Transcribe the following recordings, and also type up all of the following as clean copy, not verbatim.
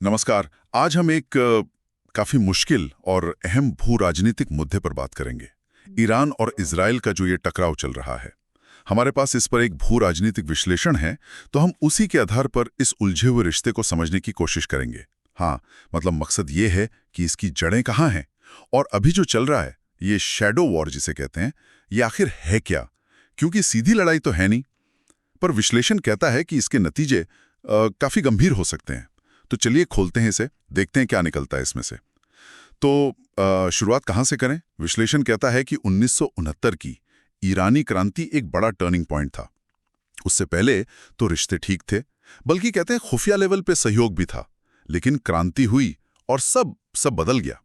नमस्कार। आज हम एक काफी मुश्किल और अहम भू राजनीतिक मुद्दे पर बात करेंगे। ईरान और इजराइल का जो ये टकराव चल रहा है, हमारे पास इस पर एक भू राजनीतिक विश्लेषण है, तो हम उसी के आधार पर इस उलझे हुए रिश्ते को समझने की कोशिश करेंगे। हाँ, मतलब मकसद ये है कि इसकी जड़ें कहाँ हैं और अभी जो चल रहा है, ये शैडो वॉर जिसे कहते हैं, ये आखिर है क्या? क्योंकि सीधी लड़ाई तो है नहीं, पर विश्लेषण कहता है कि इसके नतीजे काफी गंभीर हो सकते हैं। तो चलिए खोलते हैं इसे, देखते हैं क्या निकलता है इसमें से। तो शुरुआत कहाँ से करें? विश्लेषण कहता है कि 1969 की ईरानी क्रांति एक बड़ा टर्निंग पॉइंट था। उससे पहले तो रिश्ते ठीक थे, बल्कि कहते हैं खुफिया लेवल पे सहयोग भी था। लेकिन क्रांति हुई और सब बदल गया।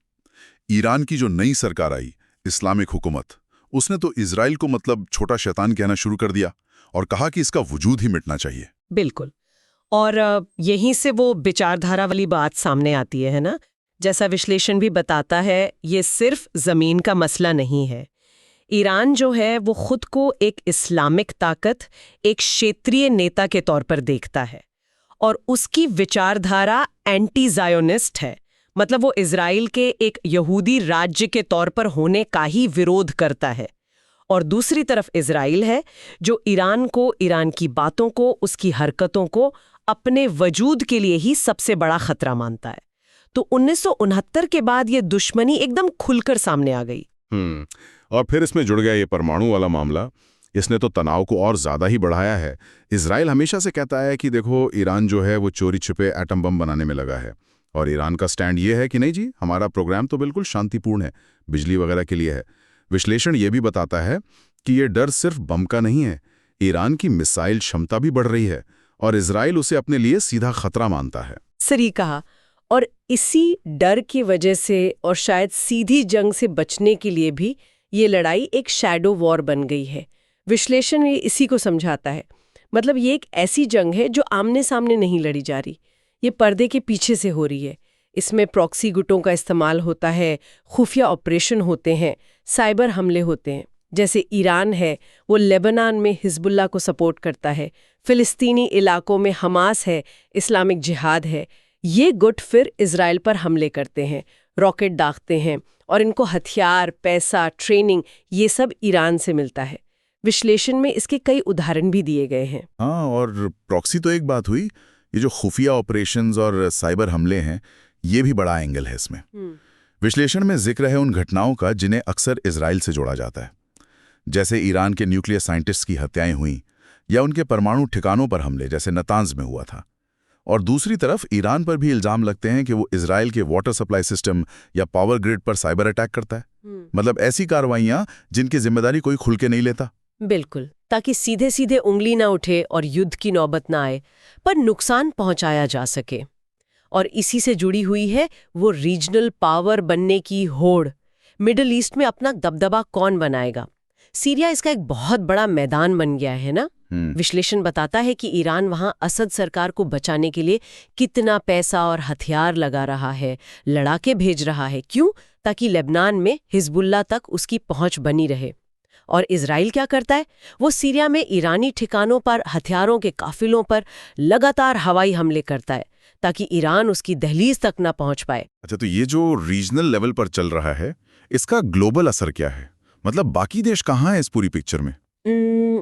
ईरान की जो नई सरकार आई, इस्लामिक हुकूमत, उसने तो इजराइल को मतलब छोटा शैतान कहना शुरू कर दिया और कहा कि इसका वजूद ही मिटना चाहिए। बिल्कुल। और यहीं से वो विचारधारा वाली बात सामने आती है ना? जैसा विश्लेषण भी बताता है, ये सिर्फ जमीन का मसला नहीं है। ईरान जो है वो खुद को एक इस्लामिक ताकत, एक क्षेत्रीय नेता के तौर पर देखता है और उसकी विचारधारा एंटी ज़ायोनिस्ट है। मतलब वो इजराइल के एक यहूदी राज्य के तौर पर होने का ही विरोध करता है। और दूसरी तरफ इजराइल है जो ईरान को, ईरान की बातों को, उसकी हरकतों को अपने वजूद के लिए ही सबसे बड़ा खतरा मानता है। तो 1969 के बाद ये दुश्मनी एकदम खुलकर सामने आ गई। और फिर इसमें जुड़ गया ये परमाणु वाला मामला। इसने तो तनाव को और ज्यादा ही बढ़ाया है। इजराइल हमेशा से कहता है कि देखो, ईरान जो है वो चोरी छिपे एटम बम बनाने में लगा है, और ईरान का स्टैंड ये है कि नहीं जी, हमारा प्रोग्राम तो बिल्कुल शांतिपूर्ण है, बिजली वगैरह के लिए है। विश्लेषण ये भी बताता है कि ये डर सिर्फ बम का नहीं है, ईरान की मिसाइल क्षमता भी बढ़ रही है और इजराइल उसे अपने लिए सीधा खतरा मानता है। सही कहा। और इसी डर की वजह से और शायद सीधी जंग से बचने के लिए भी ये लड़ाई एक शैडो वॉर बन गई है। विश्लेषण ये इसी को समझाता है। मतलब ये एक ऐसी जंग है जो आमने सामने नहीं लड़ी जा रही, ये पर्दे के पीछे से हो रही है। इसमें प्रॉक्सी गुटों का इस्तेमाल होता है, खुफिया ऑपरेशन होते हैं, साइबर हमले होते हैं। जैसे ईरान है वो लेबनान में हिजबुल्लाह को सपोर्ट करता है, फिलिस्तीनी इलाकों में हमास है, इस्लामिक जिहाद है। ये गुट फिर इजराइल पर हमले करते हैं, रॉकेट दागते हैं और इनको हथियार, पैसा, ट्रेनिंग ये सब ईरान से मिलता है। विश्लेषण में इसके कई उदाहरण भी दिए गए हैं। हाँ, और प्रॉक्सी तो एक बात हुई, ये जो खुफिया ऑपरेशंस और साइबर हमले हैं, ये भी बड़ा एंगल है इसमें। विश्लेषण में जिक्र है उन घटनाओं का जिन्हें अक्सर इजराइल से जोड़ा जाता है, जैसे ईरान के न्यूक्लियर साइंटिस्ट की हत्याएं हुई या उनके परमाणु ठिकानों पर हमले जैसे नतांज में हुआ था। और दूसरी तरफ ईरान पर भी इल्जाम लगते हैं कि वो इजराइल के वाटर सप्लाई सिस्टम या पावर ग्रिड पर साइबर अटैक करता है। मतलब ऐसी कार्रवाइयां जिनकी जिम्मेदारी कोई खुल के नहीं लेता। बिल्कुल, ताकि सीधे सीधे उंगली ना उठे और युद्ध की नौबत ना आए, पर नुकसान पहुंचाया जा सके। और इसी से जुड़ी हुई है वो रीजनल पावर बनने की होड़। मिडिल ईस्ट में अपना दबदबा कौन बनाएगा? सीरिया इसका एक बहुत बड़ा मैदान बन गया है ना। विश्लेषण बताता है कि ईरान वहां असद सरकार को बचाने के लिए कितना पैसा और हथियार लगा रहा है, लड़ाके भेज रहा है। क्यों? ताकि लेबनान में हिजबुल्लाह तक उसकी पहुंच बनी रहे। और इजराइल क्या करता है? वो सीरिया में ईरानी ठिकानों पर, हथियारों के काफिलों पर लगातार हवाई हमले करता है ताकि ईरान उसकी दहलीज तक ना पहुंच पाए। अच्छा, तो ये जो रीजनल लेवल पर चल रहा है, इसका ग्लोबल असर क्या है? मतलब बाकी देश कहाँ है इस पूरी पिक्चर में?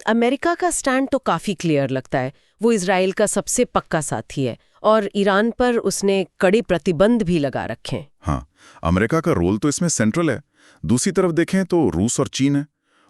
अमेरिका का स्टैंड तो काफी क्लियर लगता है। वो इजराइल का सबसे पक्का साथी है और ईरान पर उसने कड़े प्रतिबंध भी लगा रखे हैं। हाँ, अमेरिका का रोल तो इसमें सेंट्रल है। दूसरी तरफ देखें तो रूस और चीन है,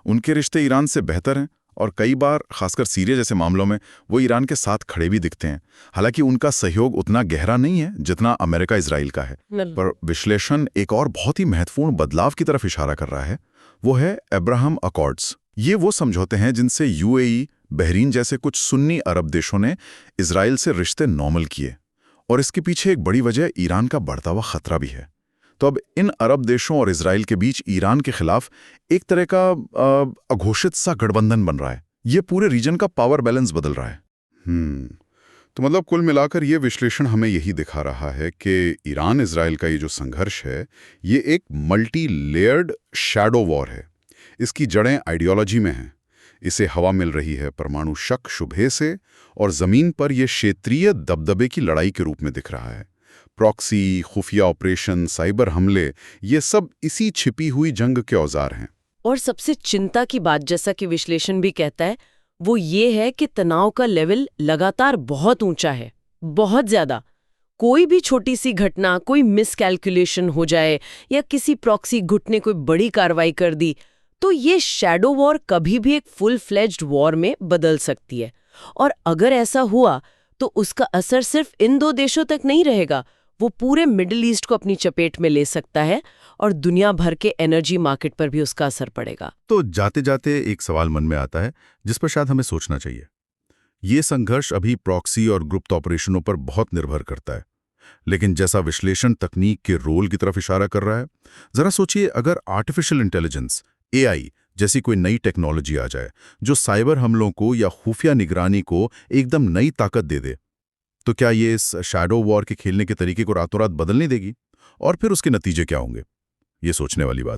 उनके रिश्ते ईरान से बेहतर हैं और कई बार, खासकर सीरिया जैसे मामलों में, वो ईरान के साथ खड़े भी दिखते हैं। हालांकि उनका सहयोग उतना गहरा नहीं है जितना अमेरिका इजराइल का है। पर विश्लेषण एक और बहुत ही महत्वपूर्ण बदलाव की तरफ इशारा कर रहा है, वो है अब्राहम अकॉर्ड्स। ये वो समझौते हैं जिनसे यूएई, बहरीन जैसे कुछ सुन्नी अरब देशों ने इजराइल से रिश्ते नॉर्मल किए। और इसके पीछे एक बड़ी वजह ईरान का बढ़ता हुआ खतरा भी है। तो अब इन अरब देशों और इजराइल के बीच ईरान के खिलाफ एक तरह का अघोषित सा गठबंधन बन रहा है। ये पूरे रीजन का पावर बैलेंस बदल रहा है। तो मतलब कुल मिलाकर ये विश्लेषण हमें यही दिखा रहा है कि ईरान इजराइल का ये जो संघर्ष है, ये एक मल्टी लेयर्ड शैडो वॉर है। इसकी जड़ें आइडियोलॉजी में हैं। इसे हवा मिल रही है परमाणु शक शुबहे से, और जमीन पर यह क्षेत्रीय दबदबे की लड़ाई के रूप में दिख रहा है। प्रॉक्सी, खुफिया ऑपरेशन, साइबर हमले, ये सब इसी छिपी हुई जंग के औजार हैं। और सबसे चिंता की बात, जैसा कि विश्लेषण भी कहता है, वो ये है कि तनाव का लेवल लगातार बहुत ऊंचा है, बहुत ज्यादा। कोई भी छोटी सी घटना, कोई मिसकैलकुलेशन हो जाए या किसी प्रॉक्सी गुट ने कोई बड़ी कार्रवाई कर दी, तो ये शैडो वॉर कभी भी एक फुल फ्लेज्ड वॉर में बदल सकती है। और अगर ऐसा हुआ तो उसका असर सिर्फ इन दो देशों तक नहीं रहेगा, वो पूरे मिडिल ईस्ट को अपनी चपेट में ले सकता है और दुनिया भर के एनर्जी मार्केट पर भी उसका असर पड़ेगा। तो जाते जाते एक सवाल मन में आता है जिस पर शायद हमें सोचना चाहिए। ये संघर्ष अभी प्रॉक्सी और गुप्त ऑपरेशनों पर बहुत निर्भर करता है, लेकिन जैसा विश्लेषण तकनीक के रोल की तरफ इशारा कर रहा है, जरा सोचिए अगर आर्टिफिशियल इंटेलिजेंस एआई जैसी कोई नई टेक्नोलॉजी आ जाए जो साइबर हमलों को या खुफिया निगरानी को एकदम नई ताकत दे दे, तो क्या ये इस शैडो वॉर के खेलने के तरीके को रातों रात बदलने देगी? और फिर उसके नतीजे क्या होंगे? ये सोचने वाली बात।